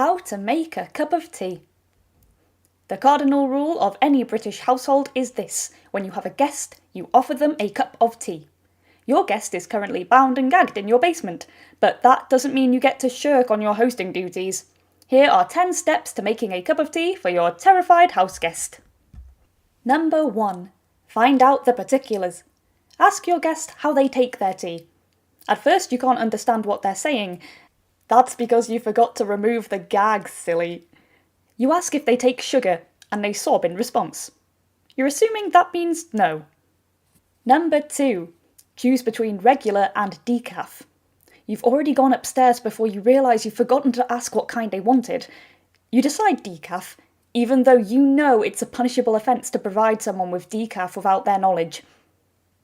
How to make a cup of tea. The cardinal rule of any British household is this: when you have a guest, you offer them a cup of tea. Your guest is currently bound and gagged in your basement, but that doesn't mean you get to shirk on your hosting duties. Here are 10 steps to making a cup of tea for your terrified house guest. Number 1. Find out the particulars. Ask your guest how they take their tea. At first you can't understand what they're saying. That's because you forgot to remove the gag, silly. You ask if they take sugar, and they sob in response. You're assuming that means no. Number 2. Choose between regular and decaf. You've already gone upstairs before you realise you've forgotten to ask what kind they wanted. You decide decaf, even though you know it's a punishable offence to provide someone with decaf without their knowledge.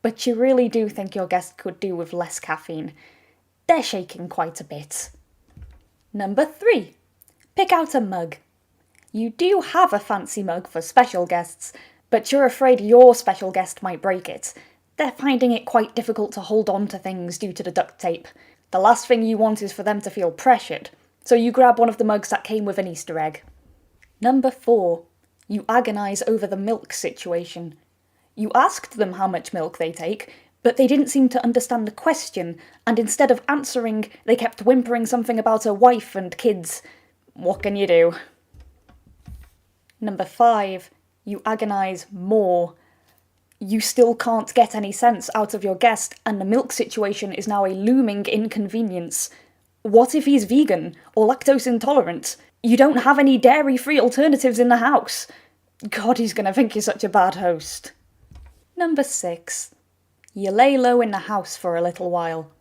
But you really do think your guest could do with less caffeine. They're shaking quite a bit. Number 3. Pick out a mug. You do have a fancy mug for special guests, but you're afraid your special guest might break it. They're finding it quite difficult to hold on to things due to the duct tape. The last thing you want is for them to feel pressured, so you grab one of the mugs that came with an Easter egg. Number 4. You agonise over the milk situation. You asked them how much milk they take, but they didn't seem to understand the question, and instead of answering, they kept whimpering something about a wife and kids. What can you do? Number 5. You agonise more. You still can't get any sense out of your guest, and the milk situation is now a looming inconvenience. What if he's vegan or lactose intolerant? You don't have any dairy-free alternatives in the house. God, he's gonna think you're such a bad host. Number 6. You lay low in the house for a little while.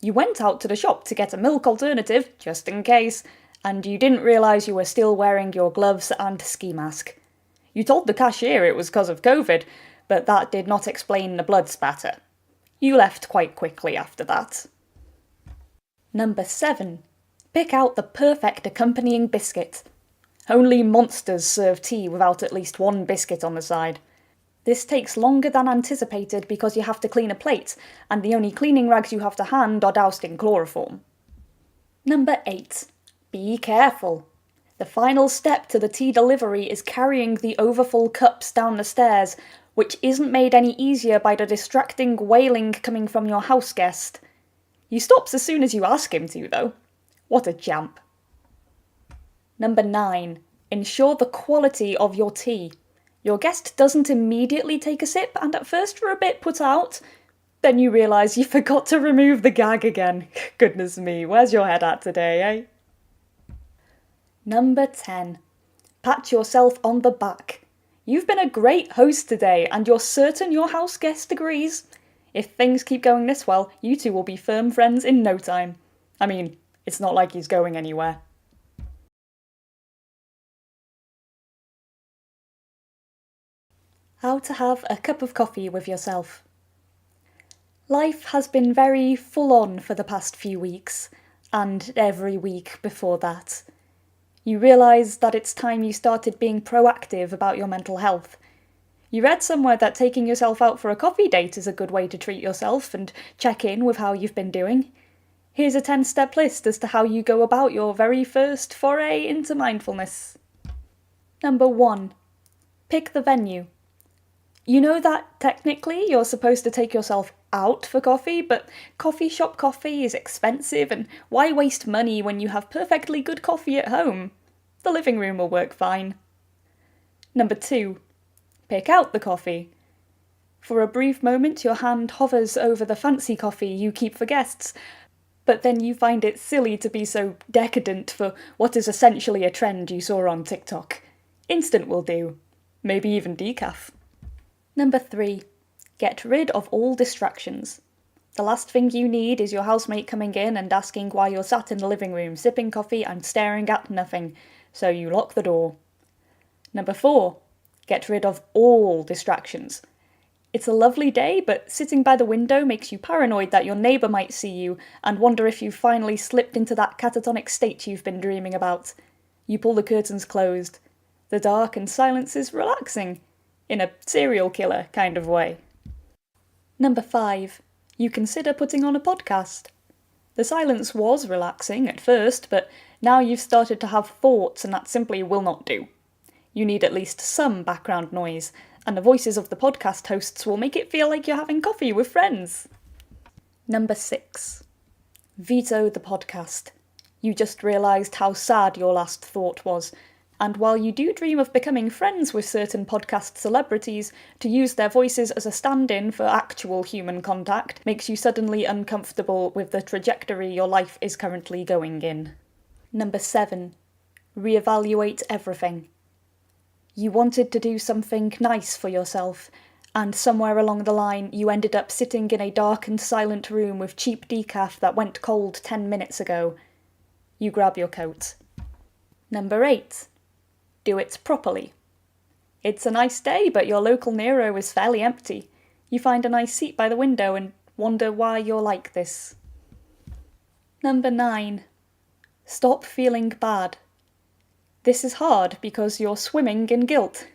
You went out to the shop to get a milk alternative, just in case, and you didn't realise you were still wearing your gloves and ski mask. You told the cashier it was because of COVID, but that did not explain the blood spatter. You left quite quickly after that. Number 7. Pick out the perfect accompanying biscuit. Only monsters serve tea without at least one biscuit on the side. This takes longer than anticipated because you have to clean a plate, and the only cleaning rags you have to hand are doused in chloroform. Number 8. Be careful. The final step to the tea delivery is carrying the overfull cups down the stairs, which isn't made any easier by the distracting wailing coming from your house guest. He stops as soon as you ask him to, though. What a champ. Number 9. Ensure the quality of your tea. Your guest doesn't immediately take a sip and at first you're a bit put out. Then you realise you forgot to remove the gag again. Goodness me, where's your head at today, eh? Number 10. Pat yourself on the back. You've been a great host today and you're certain your house guest agrees. If things keep going this well, you two will be firm friends in no time. I mean, it's not like he's going anywhere. How to have a cup of coffee with yourself. Life has been very full on for the past few weeks, and every week before that. You realise that it's time you started being proactive about your mental health. You read somewhere that taking yourself out for a coffee date is a good way to treat yourself and check in with how you've been doing. Here's a 10-step list as to how you go about your very first foray into mindfulness. Number 1. Pick the venue. You know that technically you're supposed to take yourself out for coffee, but coffee shop coffee is expensive, and why waste money when you have perfectly good coffee at home? The living room will work fine. Number 2. Pick out the coffee. For a brief moment your hand hovers over the fancy coffee you keep for guests, but then you find it silly to be so decadent for what is essentially a trend you saw on TikTok. Instant will do. Maybe even decaf. Number 3. Get rid of all distractions. The last thing you need is your housemate coming in and asking why you're sat in the living room sipping coffee and staring at nothing, so you lock the door. Number 4. Get rid of all distractions. It's a lovely day, but sitting by the window makes you paranoid that your neighbour might see you and wonder if you've finally slipped into that catatonic state you've been dreaming about. You pull the curtains closed. The dark and silence is relaxing, in a serial killer kind of way. Number 5. You consider putting on a podcast. The silence was relaxing at first, but Now you've started to have thoughts, and that simply will not do. You need at least some background noise, and the voices of the podcast hosts will make it feel like you're having coffee with friends. Number 6. Veto the podcast. You just realised how sad your last thought was, and while you do dream of becoming friends with certain podcast celebrities, to use their voices as a stand-in for actual human contact makes you suddenly uncomfortable with the trajectory your life is currently going in. Number 7. Reevaluate everything. You wanted to do something nice for yourself, and somewhere along the line you ended up sitting in a dark and silent room with cheap decaf that went cold 10 minutes ago. You grab your coat. Number 8. Do it properly. It's a nice day, but your local Nero is fairly empty. You find a nice seat by the window and wonder why you're like this. Number 9. Stop feeling bad. This is hard because you're swimming in guilt.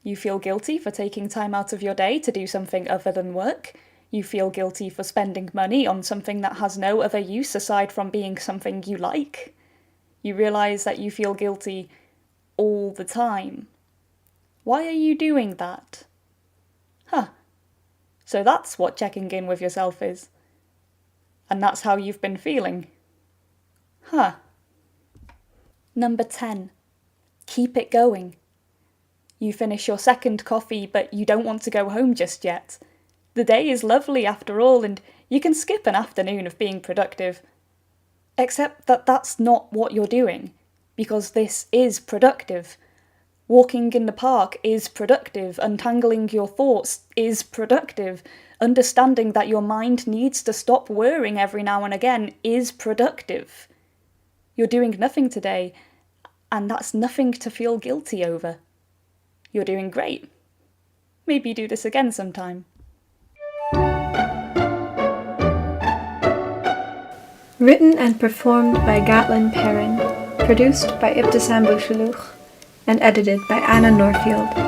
You feel guilty for taking time out of your day to do something other than work. You feel guilty for spending money on something that has no other use aside from being something you like. You realise that you feel guilty all the time. Why are you doing that? So that's what checking in with yourself is. And that's how you've been feeling. Number 10. Keep it going. You finish your second coffee, but you don't want to go home just yet. The day is lovely after all, and you can skip an afternoon of being productive. Except that that's not what you're doing, because this is productive. Walking in the park is productive, untangling your thoughts is productive, understanding that your mind needs to stop worrying every now and again is productive. You're doing nothing today, and that's nothing to feel guilty over. You're doing great. Maybe do this again sometime. Written and performed by Gatlin Perrin, produced by Ibtisam Bouchelouch, and edited by Anna Norfield.